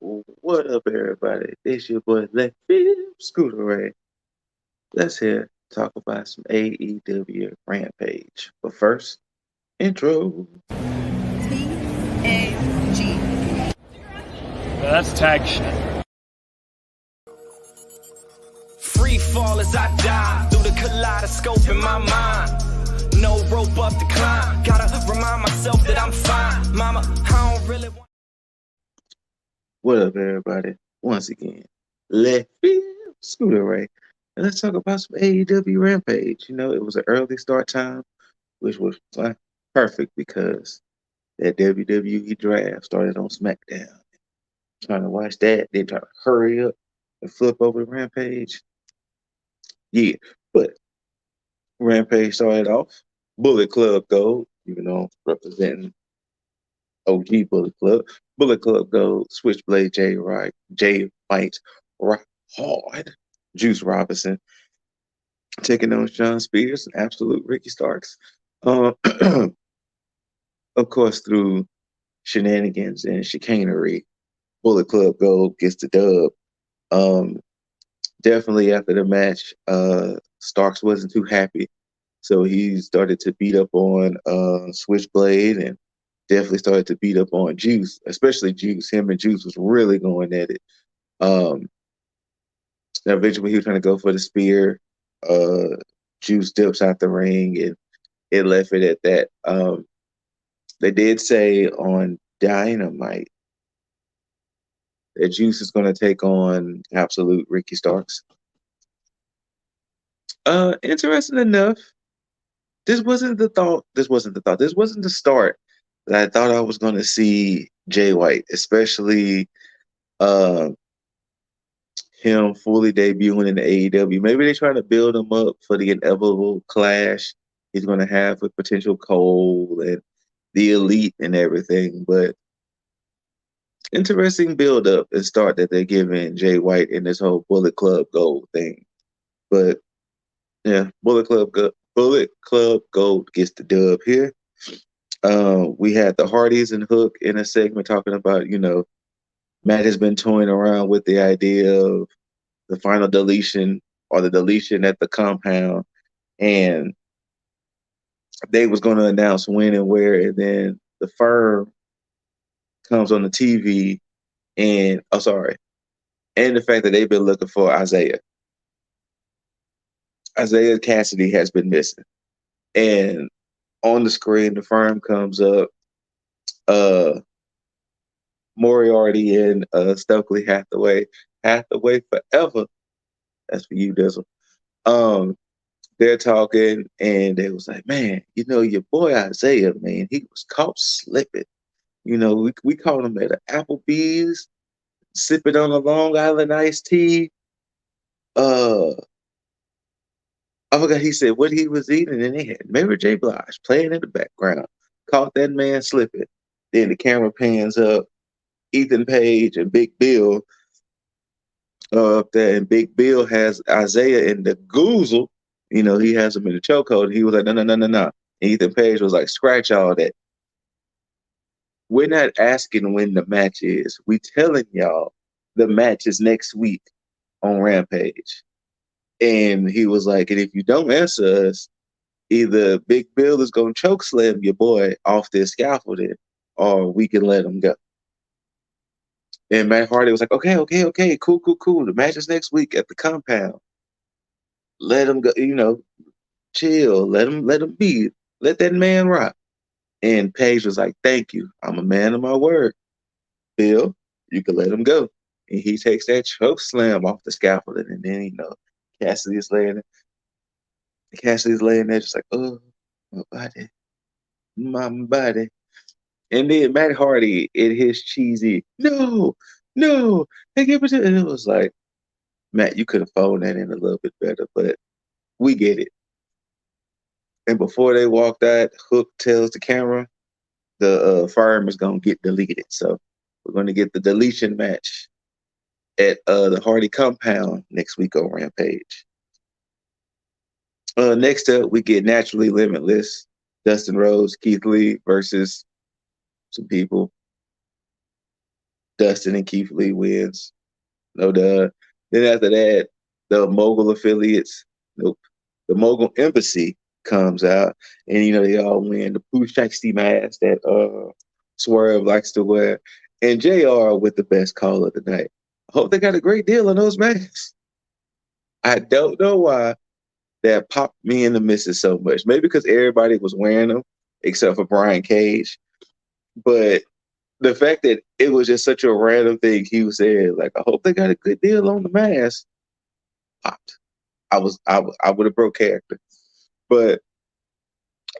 What up, everybody? It's your boy Left Field ScooterRay. Let's here talk about some AEW Rampage. But first, intro. T.A.G. That's tag shit. Free fall as I dive through the kaleidoscope in my mind. No rope up to climb. Gotta remind myself that I'm fine. Mama, I don't really want. What up, everybody? Once again, Left Field ScooterRay. And let's talk about some AEW Rampage. You know, it was an early start time, which was perfect because that WWE draft started on SmackDown. Trying to watch that, then try to hurry up and flip over to Rampage. Yeah, but Rampage started off Bullet Club Gold, representing OG Bullet Club. Bullet Club Gold, Switchblade Jay White, Rock Hard, Juice Robinson, taking on Shawn Spears and Absolute Ricky Starks. Of course, through shenanigans and chicanery, Bullet Club Gold gets the dub. Definitely after the match, Starks wasn't too happy. So he started to beat up on Switchblade and definitely started to beat up on Juice, especially Juice. Him and Juice was really going at it. Now eventually he was trying to go for the spear. Juice dips out the ring and it left it at that. They did say on Dynamite that Juice is going to take on Absolute Ricky Starks. Interesting enough, this wasn't the thought. This wasn't the start that I thought I was going to see Jay White, especially him fully debuting in the AEW. Maybe they're trying to build him up for the inevitable clash he's going to have with potential Cole and the Elite and everything. But interesting build up and start that they're giving Jay White in this whole Bullet Club Gold thing. But yeah, Bullet Club Gold gets the dub here. We had the Hearties and Hook in a segment talking about, Matt has been toying around with the idea of the final deletion or the deletion at the compound, and they was going to announce when and where, and then the firm comes on the TV, and and the fact that they've been looking for Isaiah. Isaiah Cassidy has been missing, and on the screen, the firm comes up. Moriarty and Stokely Hathaway forever. That's for you, Dizzle. They're talking, and they was like, "Man, your boy Isaiah, man, he was caught slipping. We caught him at an Applebee's, sipping on a Long Island iced tea. I forgot he said what he was eating, and they had Mary J. Blige playing in the background. Caught that man slipping. Then the camera pans up. Ethan Page and Big Bill up there, and Big Bill has Isaiah in the goozle. He has him in the chokehold. He was like, no. Ethan Page was like, scratch all that. We're not asking when the match is. We telling y'all the match is next week on Rampage. And he was like, and if you don't answer us, either Big Bill is going to choke slam your boy off this scaffolding, or we can let him go. And Matt Hardy was like, okay, cool. The match is next week at the compound. Let him go, chill. Let him be. Let that man rock. And Paige was like, thank you. I'm a man of my word. Bill, you can let him go. And he takes that choke slam off the scaffolding. And then, Cassidy's laying there just like, oh, my body. And then Matt Hardy in his cheesy, no, hey, give it to, and it was like, Matt, you could have phoned that in a little bit better, but we get it. And before they walked out, Hook tells the camera the firm is going to get deleted. So we're going to get the deletion match at the Hardy compound next week on Rampage. Next up, we get Naturally Limitless, Dustin Rhodes, Keith Lee versus some people. Dustin and Keith Lee wins. No duh. Then after that, the Mogul affiliates, nope, the Mogul Embassy comes out, and they all win the Pooh Shiesty mask that Swerve likes to wear, and JR with the best call of the night. I hope they got a great deal on those masks. I don't know why that popped me in the missus so much. Maybe because everybody was wearing them except for Brian Cage, but the fact that it was just such a random thing he said, like, I hope they got a good deal on the mask, popped. I would have broke character, but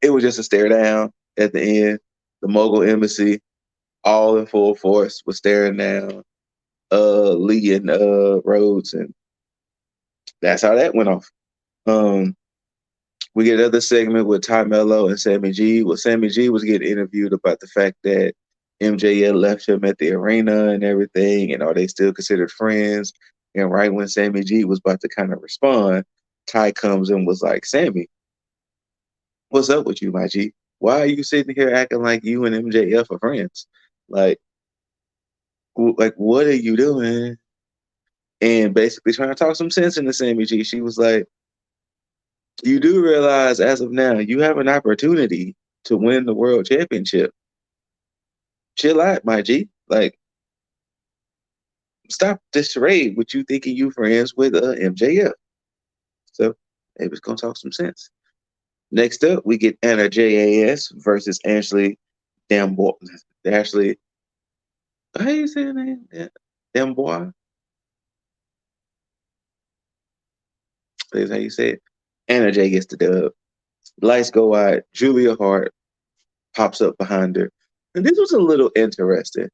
it was just a stare down at the end. The Mogul Embassy, all in full force, was staring down Lee and Rhodes, and that's how that went off. We get another segment with Ty Mello and Sammy G. Well, Sammy G was getting interviewed about the fact that MJF left him at the arena and everything, and are they still considered friends? And right when Sammy G was about to kind of respond, Ty comes and was like, Sammy, what's up with you, my G? Why are you sitting here acting like you and MJF are friends? Like, what are you doing? And basically trying to talk some sense into Sammy G. She was like, you do realize as of now, you have an opportunity to win the world championship. Chill out, my G. Like, stop this charade with you thinking you friends with MJF. So maybe it's gonna talk some sense. Next up, we get Anna JAS versus Ashley Dambois. Ashley, how you say her name? Dambois. That's how you say it. Anna J gets the dub. Lights go out. Julia Hart pops up behind her. And this was a little interesting.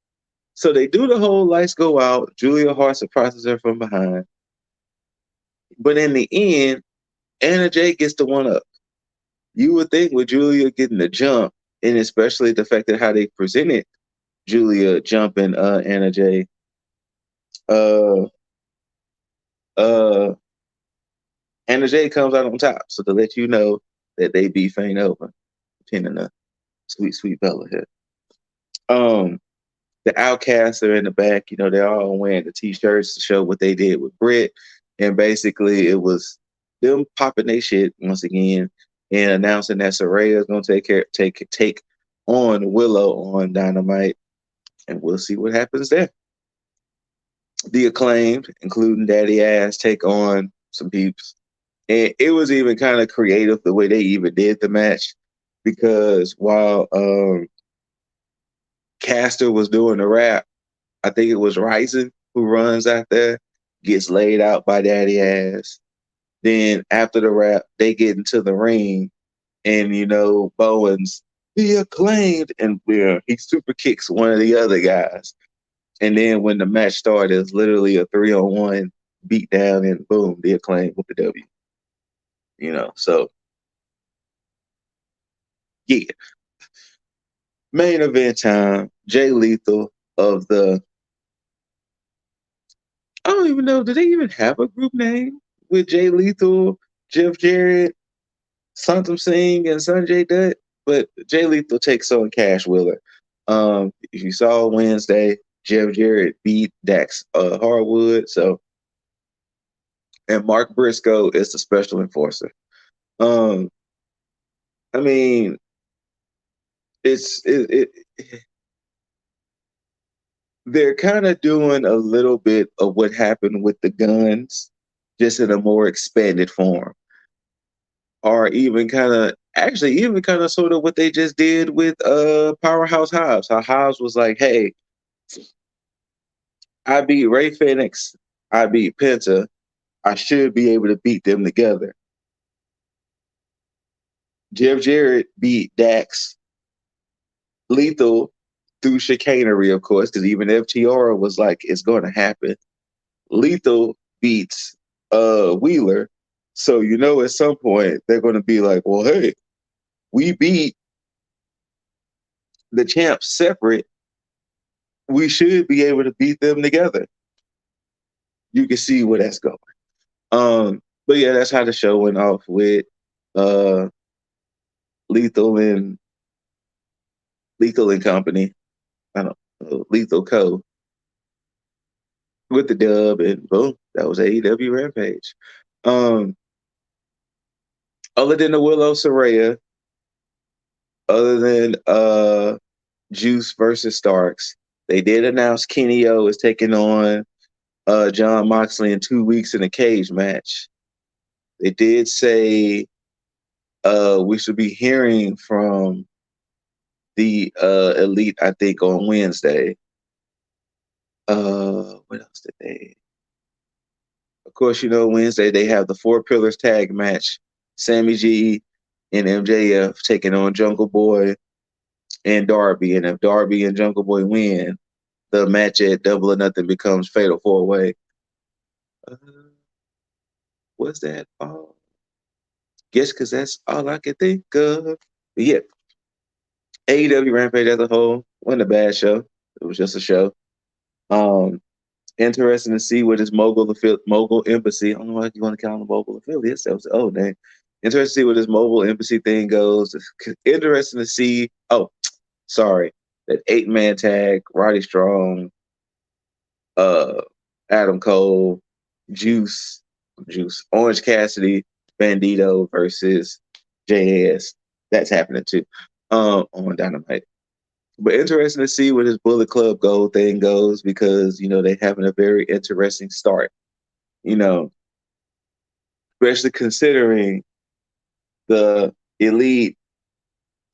So they do the whole lights go out. Julia Hart surprises her from behind. But in the end, Anna J gets the one up. You would think with Julia getting the jump, and especially the fact that how they presented Julia jumping Anna J, uh, uh, Anna J comes out on top. So to let you know that they beef ain't over. Depending on sweet, sweet Bella here. The Outcasts are in the back. They're all wearing the t-shirts to show what they did with Britt. And basically it was them popping their shit once again and announcing that Saraya is gonna take on Willow on Dynamite. And we'll see what happens there. The Acclaimed, including Daddy Ass, take on some peeps. And it was even kind of creative the way they even did the match, because while Caster was doing the rap, I think it was Ryzen who runs out there, gets laid out by Daddy Ass. Then after the rap, they get into the ring, and Bowens, the Acclaimed, and he super kicks one of the other guys. And then when the match started, it's literally a 3-on-1 beat down, and boom, the Acclaimed with the W. So yeah. Main event time. Jay Lethal of the, I don't even know, do they even have a group name with Jay Lethal, Jeff Jarrett, Santam Singh, and Sanjay Dutt? But Jay Lethal takes on Cash Wheeler. If you saw Wednesday, Jeff Jarrett beat Dax Harwood. And Mark Briscoe is the special enforcer. I mean, they're kind of doing a little bit of what happened with the Guns, just in a more expanded form, or even kind of sort of what they just did with Powerhouse Hobbs. How Hobbs was like, "Hey, I beat Ray Phoenix, I beat Penta, I should be able to beat them together." Jeff Jarrett beat Dax Lethal through chicanery, of course, because even FTR was like, "It's going to happen." Lethal beats Wheeler, so at some point they're going to be like, "Well, hey, we beat the champs separate. We should be able to beat them together." You can see where that's going. But yeah, that's how the show went off with uh, Lethal and Company. I don't know, Lethal Co. with the dub, and boom, that was AEW Rampage. Um, other than the Willow Saraya, other than Juice versus Starks, they did announce Kenny O is taking on John Moxley in 2 weeks in a cage match. They did say we should be hearing from the Elite, I think, on Wednesday. What else did they? Of course, Wednesday they have the Four Pillars tag match. Sammy G and MJF taking on Jungle Boy and Darby. And if Darby and Jungle Boy win, the match at Double or Nothing becomes Fatal 4-Way. Uh, what's that? Guess because that's all I can think of. But yeah, AEW Rampage as a whole wasn't a bad show. It was just a show. Um, Interesting to see what his mogul embassy. I don't know why you want to call them mogul affiliates. That was the old name. Interesting to see what his mobile embassy thing goes. Interesting to see. Oh, sorry, that 8-man tag: Roddy Strong, uh, Adam Cole, Orange Cassidy, Bandito versus JS. That's happening too. On Dynamite. But interesting to see what his Bullet Club Gold thing goes because, they're having a very interesting start, especially considering the Elite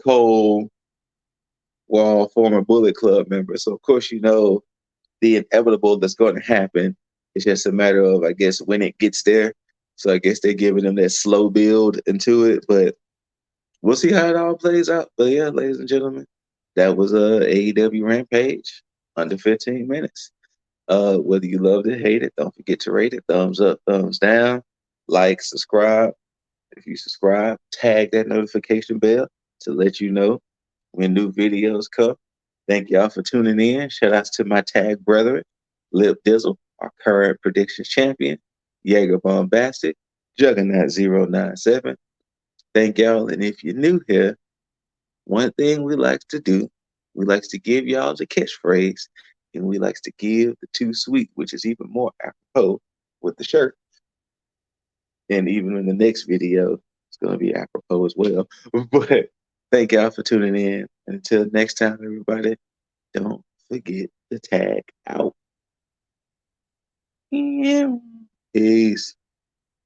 Cole Wall former Bullet Club member. So, of course, the inevitable that's going to happen. It's just a matter of, I guess, when it gets there. So I guess they're giving them that slow build into it, but we'll see how it all plays out. But yeah, ladies and gentlemen, that was AEW Rampage under 15 minutes. Whether you loved it, hate it, don't forget to rate it. Thumbs up, thumbs down, like, subscribe. If you subscribe, tag that notification bell to let you know when new videos come. Thank y'all for tuning in. Shout outs to my tag brethren, Lip Dizzle, our current predictions champion, Jaeger Bombastic, Juggernaut097. Thank y'all. And if you're new here, one thing we like to do, we like to give y'all the catchphrase, and we like to give the too sweet, which is even more apropos with the shirt. And even in the next video, it's going to be apropos as well. But thank y'all for tuning in. And until next time, everybody, don't forget to tag out. Yeah. Peace.